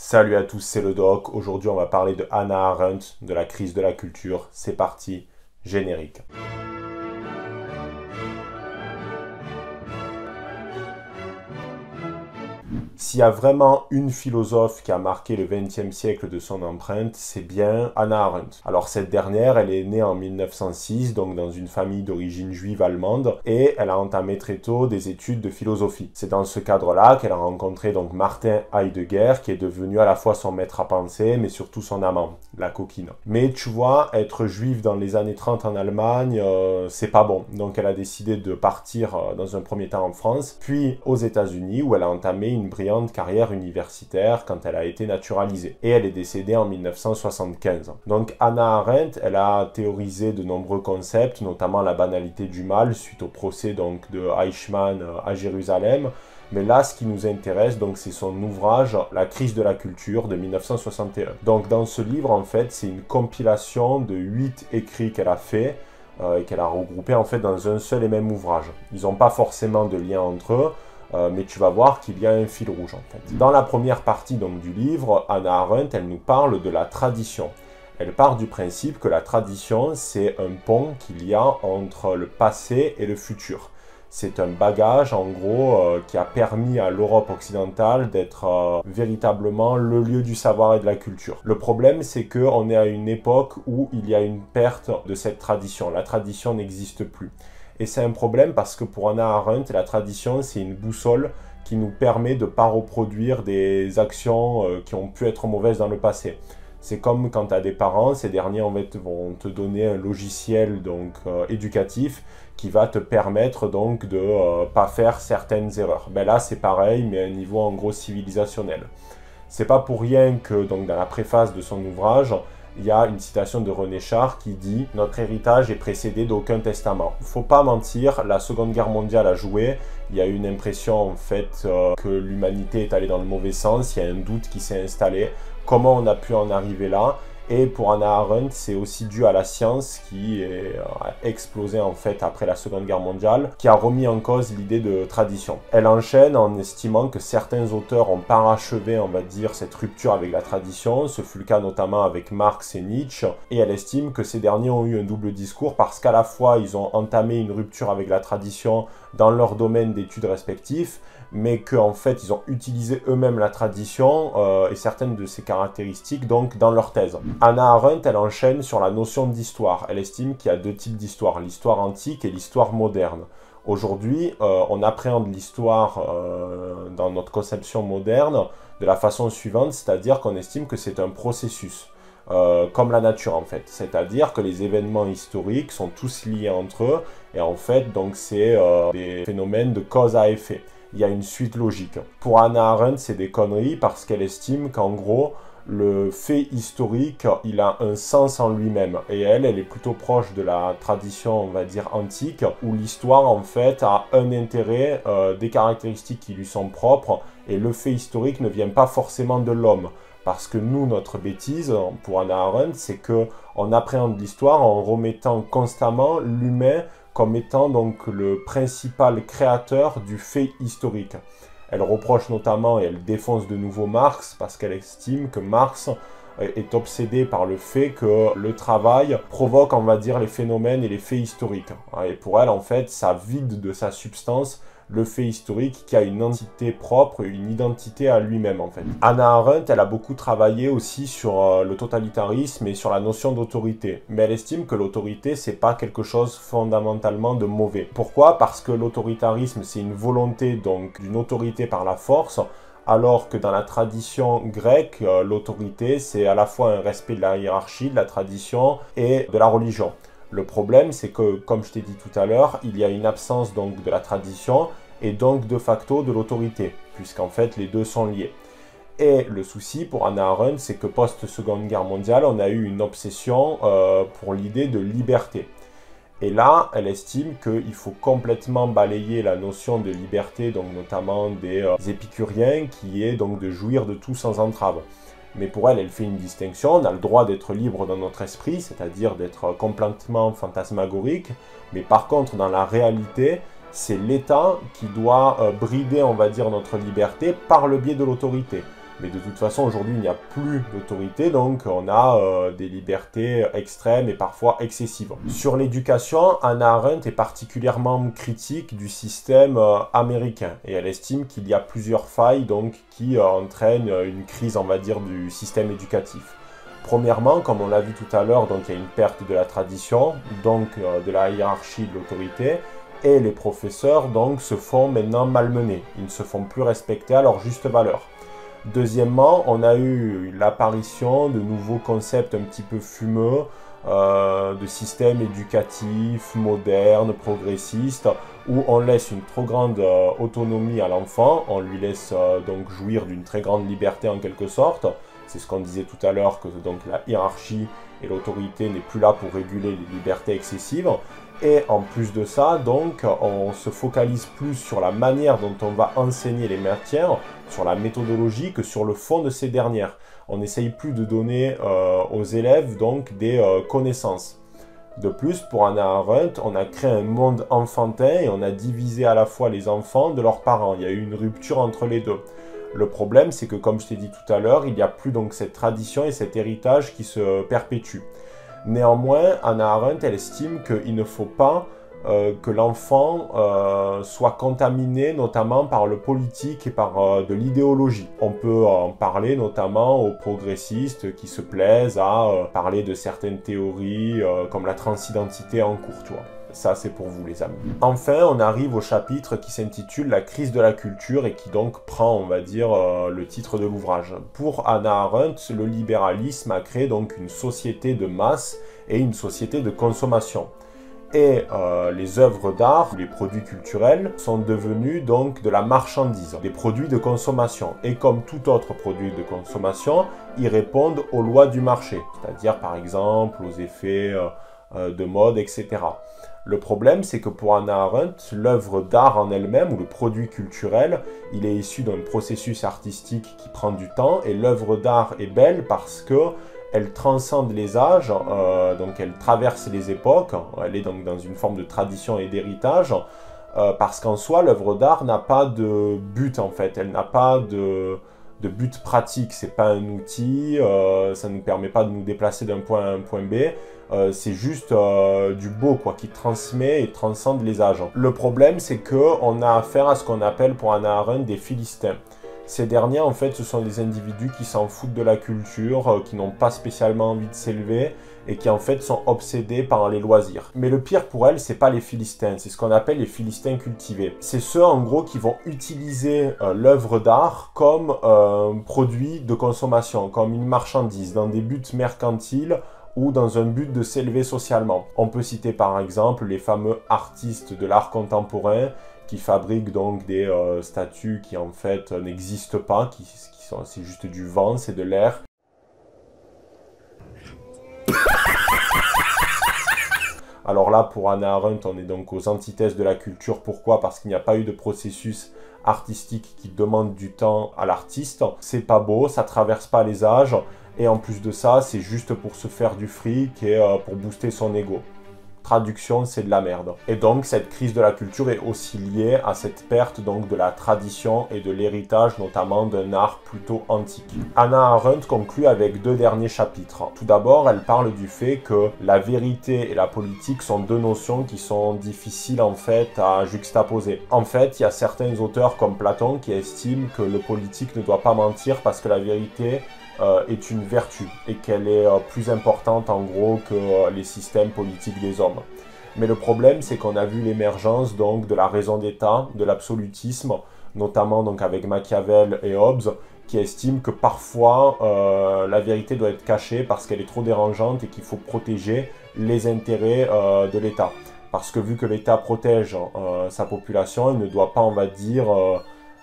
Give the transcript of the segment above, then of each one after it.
Salut à tous, c'est le Doc. Aujourd'hui, on va parler de Hannah Arendt, de la crise de la culture. C'est parti, générique. S'il y a vraiment une philosophe qui a marqué le XXe siècle de son empreinte, c'est bien Hannah Arendt. Alors cette dernière, elle est née en 1906, donc dans une famille d'origine juive allemande, et elle a entamé très tôt des études de philosophie. C'est dans ce cadre-là qu'elle a rencontré donc Martin Heidegger, qui est devenu à la fois son maître à penser, mais surtout son amant, la coquine. Mais tu vois, être juif dans les années 30 en Allemagne, c'est pas bon. Donc elle a décidé de partir dans un premier temps en France, puis aux États-Unis, où elle a entamé une brillante carrière universitaire quand elle a été naturalisée. Et elle est décédée en 1975. Donc Hannah Arendt, elle a théorisé de nombreux concepts, notamment la banalité du mal, suite au procès donc de Eichmann à Jérusalem. Mais là, ce qui nous intéresse, donc, c'est son ouvrage « La crise de la culture » de 1961. Donc, dans ce livre, en fait, c'est une compilation de 8 écrits qu'elle a fait et qu'elle a regroupés, en fait, dans un seul et même ouvrage. Ils n'ont pas forcément de lien entre eux, mais tu vas voir qu'il y a un fil rouge, en fait. Dans la première partie, donc, du livre, Hannah Arendt, elle nous parle de la tradition. Elle part du principe que la tradition, c'est un pont qu'il y a entre le passé et le futur. C'est un bagage, en gros, qui a permis à l'Europe occidentale d'être véritablement le lieu du savoir et de la culture. Le problème, c'est qu'on est à une époque où il y a une perte de cette tradition. La tradition n'existe plus. Et c'est un problème parce que pour Hannah Arendt, la tradition, c'est une boussole qui nous permet de ne pas reproduire des actions qui ont pu être mauvaises dans le passé. C'est comme quand tu as des parents, ces derniers en fait, vont te donner un logiciel donc, éducatif qui va te permettre donc de ne pas faire certaines erreurs. Ben là c'est pareil mais à un niveau en gros civilisationnel. C'est pas pour rien que donc, dans la préface de son ouvrage, il y a une citation de René Char qui dit « Notre héritage est précédé d'aucun testament ». Faut pas mentir, la Seconde Guerre mondiale a joué. Il y a eu une impression en fait que l'humanité est allée dans le mauvais sens. Il y a un doute qui s'est installé. Comment on a pu en arriver là? Et pour Hannah Arendt, c'est aussi dû à la science qui a explosé en fait après la Seconde Guerre mondiale, qui a remis en cause l'idée de tradition. Elle enchaîne en estimant que certains auteurs ont parachevé, on va dire, cette rupture avec la tradition. Ce fut le cas notamment avec Marx et Nietzsche. Et elle estime que ces derniers ont eu un double discours parce qu'à la fois, ils ont entamé une rupture avec la tradition dans leur domaine d'études respectifs, mais qu'en fait, ils ont utilisé eux-mêmes la tradition et certaines de ses caractéristiques donc dans leur thèse. Hannah Arendt, elle enchaîne sur la notion d'histoire. Elle estime qu'il y a deux types d'histoire, l'histoire antique et l'histoire moderne. Aujourd'hui, on appréhende l'histoire dans notre conception moderne de la façon suivante, c'est-à-dire qu'on estime que c'est un processus. Comme la nature en fait, c'est-à-dire que les événements historiques sont tous liés entre eux et en fait donc c'est des phénomènes de cause à effet. Il y a une suite logique. Pour Hannah Arendt, c'est des conneries parce qu'elle estime qu'en gros, le fait historique, il a un sens en lui-même. Et elle est plutôt proche de la tradition, on va dire, antique, où l'histoire, en fait, a un intérêt, des caractéristiques qui lui sont propres, et le fait historique ne vient pas forcément de l'homme. Parce que nous, notre bêtise, pour Hannah Arendt, c'est qu'on appréhende l'histoire en remettant constamment l'humain comme étant donc le principal créateur du fait historique. Elle reproche notamment et elle défonce de nouveau Marx parce qu'elle estime que Marx est obsédé par le fait que le travail provoque, on va dire, les phénomènes et les faits historiques. Et pour elle, en fait, ça vide de sa substance le fait historique qui a une entité propre, une identité à lui-même en fait. Hannah Arendt, elle a beaucoup travaillé aussi sur le totalitarisme et sur la notion d'autorité. Mais elle estime que l'autorité, c'est pas quelque chose fondamentalement de mauvais. Pourquoi? Parce que l'autoritarisme, c'est une volonté donc d'une autorité par la force, alors que dans la tradition grecque, l'autorité, c'est à la fois un respect de la hiérarchie, de la tradition et de la religion. Le problème, c'est que, comme je t'ai dit tout à l'heure, il y a une absence donc de la tradition et donc de facto de l'autorité, puisqu'en fait les deux sont liés. Et le souci pour Hannah Arendt, c'est que post-Seconde Guerre mondiale, on a eu une obsession pour l'idée de liberté. Et là, elle estime qu'il faut complètement balayer la notion de liberté, donc notamment des épicuriens, qui est donc de jouir de tout sans entrave. Mais pour elle, elle fait une distinction. On a le droit d'être libre dans notre esprit, c'est-à-dire d'être complètement fantasmagorique. Mais par contre, dans la réalité, c'est l'État qui doit brider, on va dire, notre liberté par le biais de l'autorité. Mais de toute façon, aujourd'hui, il n'y a plus d'autorité, donc on a des libertés extrêmes et parfois excessives. Sur l'éducation, Hannah Arendt est particulièrement critique du système américain et elle estime qu'il y a plusieurs failles donc, qui entraînent une crise, on va dire, du système éducatif. Premièrement, comme on l'a vu tout à l'heure, donc il y a une perte de la tradition, donc de la hiérarchie de l'autorité, et les professeurs donc se font maintenant malmenés. Ils ne se font plus respecter à leur juste valeur. Deuxièmement, on a eu l'apparition de nouveaux concepts un petit peu fumeux, de systèmes éducatifs, modernes, progressistes, où on laisse une trop grande autonomie à l'enfant, on lui laisse donc jouir d'une très grande liberté en quelque sorte. C'est ce qu'on disait tout à l'heure, que donc la hiérarchie et l'autorité n'est plus là pour réguler les libertés excessives. Et en plus de ça, donc, on se focalise plus sur la manière dont on va enseigner les matières, sur la méthodologie, que sur le fond de ces dernières. On n'essaye plus de donner aux élèves donc, des connaissances. De plus, pour Hannah Arendt, on a créé un monde enfantin et on a divisé à la fois les enfants de leurs parents. Il y a eu une rupture entre les deux. Le problème, c'est que, comme je t'ai dit tout à l'heure, il n'y a plus donc cette tradition et cet héritage qui se perpétuent. Néanmoins, Hannah Arendt, elle estime qu'il ne faut pas que l'enfant soit contaminé notamment par le politique et par de l'idéologie. On peut en parler notamment aux progressistes qui se plaisent à parler de certaines théories comme la transidentité en cours, tu vois. Ça, c'est pour vous, les amis. Enfin, on arrive au chapitre qui s'intitule « La crise de la culture » et qui donc prend, on va dire, le titre de l'ouvrage. Pour Hannah Arendt, le libéralisme a créé donc une société de masse et une société de consommation. Et les œuvres d'art, les produits culturels, sont devenus donc de la marchandise, des produits de consommation. Et comme tout autre produit de consommation, ils répondent aux lois du marché, c'est-à-dire par exemple aux effets de mode, etc. Le problème, c'est que pour Hannah Arendt, l'œuvre d'art en elle-même, ou le produit culturel, il est issu d'un processus artistique qui prend du temps, et l'œuvre d'art est belle parce que elle transcende les âges, donc elle traverse les époques, elle est donc dans une forme de tradition et d'héritage, parce qu'en soi, l'œuvre d'art n'a pas de but en fait, elle n'a pas de but pratique, c'est pas un outil, ça ne nous permet pas de nous déplacer d'un point A à un point B, c'est juste du beau quoi, qui transmet et transcende les âges. Le problème, c'est qu'on a affaire à ce qu'on appelle pour Hannah Arendt des philistins. Ces derniers, en fait, ce sont des individus qui s'en foutent de la culture, qui n'ont pas spécialement envie de s'élever et qui, en fait, sont obsédés par les loisirs. Mais le pire pour elle, c'est pas les philistins, c'est ce qu'on appelle les philistins cultivés. C'est ceux, en gros, qui vont utiliser l'œuvre d'art comme un produit de consommation, comme une marchandise, dans des buts mercantiles ou dans un but de s'élever socialement. On peut citer, par exemple, les fameux artistes de l'art contemporain qui fabriquent donc des statues qui en fait n'existent pas, c'est juste du vent, c'est de l'air. Alors là, pour Hannah Arendt, on est donc aux antithèses de la culture. Pourquoi? Parce qu'il n'y a pas eu de processus artistique qui demande du temps à l'artiste. C'est pas beau, ça traverse pas les âges, et en plus de ça, c'est juste pour se faire du fric et pour booster son ego. Traduction, c'est de la merde. Et donc, cette crise de la culture est aussi liée à cette perte donc, de la tradition et de l'héritage, notamment d'un art plutôt antique. Hannah Arendt conclut avec deux derniers chapitres. Tout d'abord, elle parle du fait que la vérité et la politique sont deux notions qui sont difficiles en fait à juxtaposer. En fait, il y a certains auteurs comme Platon qui estiment que le politique ne doit pas mentir parce que la vérité est une vertu et qu'elle est plus importante en gros que les systèmes politiques des hommes. Mais le problème, c'est qu'on a vu l'émergence donc de la raison d'État, de l'absolutisme, notamment donc avec Machiavel et Hobbes, qui estiment que parfois la vérité doit être cachée parce qu'elle est trop dérangeante et qu'il faut protéger les intérêts de l'État. Parce que vu que l'État protège sa population, il ne doit pas, on va dire,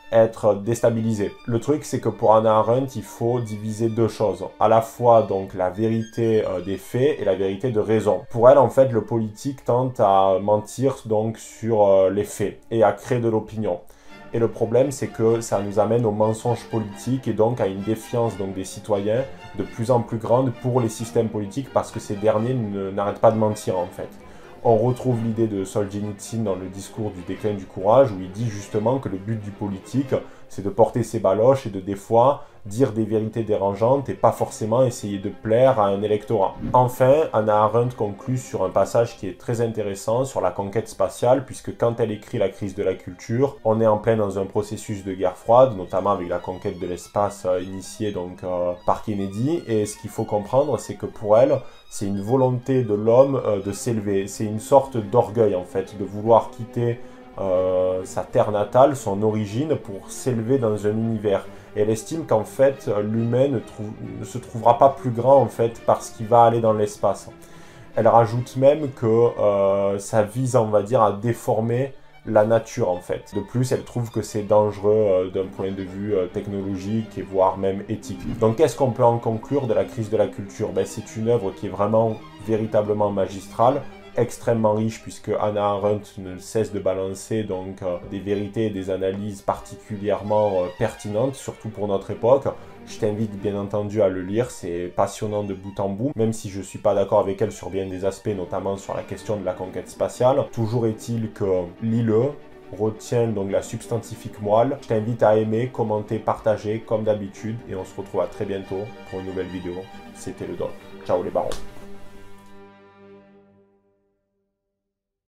être déstabilisé. Le truc, c'est que pour Hannah Arendt, il faut diviser deux choses. À la fois, donc, la vérité des faits et la vérité de raison. Pour elle, en fait, le politique tente à mentir, donc, sur les faits et à créer de l'opinion. Et le problème, c'est que ça nous amène au mensonge politique et donc à une défiance donc, des citoyens de plus en plus grande pour les systèmes politiques parce que ces derniers n'arrêtent pas de mentir, en fait. On retrouve l'idée de Solzhenitsyn dans le discours du déclin du courage où il dit justement que le but du politique, c'est de porter ses baloches et de des fois dire des vérités dérangeantes et pas forcément essayer de plaire à un électorat. Enfin, Hannah Arendt conclut sur un passage qui est très intéressant sur la conquête spatiale, puisque quand elle écrit La crise de la culture, on est en plein dans un processus de guerre froide, notamment avec la conquête de l'espace initiée donc par Kennedy, et ce qu'il faut comprendre, c'est que pour elle, c'est une volonté de l'homme de s'élever, c'est une sorte d'orgueil en fait, de vouloir quitter sa terre natale, son origine, pour s'élever dans un univers. Et elle estime qu'en fait, l'humain ne se trouvera pas plus grand en fait parce qu'il va aller dans l'espace. Elle rajoute même que ça vise, on va dire, à déformer la nature en fait. De plus, elle trouve que c'est dangereux d'un point de vue technologique et voire même éthique. Donc qu'est-ce qu'on peut en conclure de La crise de la culture? C'est une œuvre qui est vraiment véritablement magistrale, extrêmement riche puisque Hannah Arendt ne cesse de balancer donc des vérités et des analyses particulièrement pertinentes, surtout pour notre époque. Je t'invite bien entendu à le lire, c'est passionnant de bout en bout, même si je ne suis pas d'accord avec elle sur bien des aspects, notamment sur la question de la conquête spatiale. Toujours est-il que lis-le, retiens donc la substantifique moelle. Je t'invite à aimer, commenter, partager comme d'habitude et on se retrouve à très bientôt pour une nouvelle vidéo. C'était le Doc. Ciao les barons.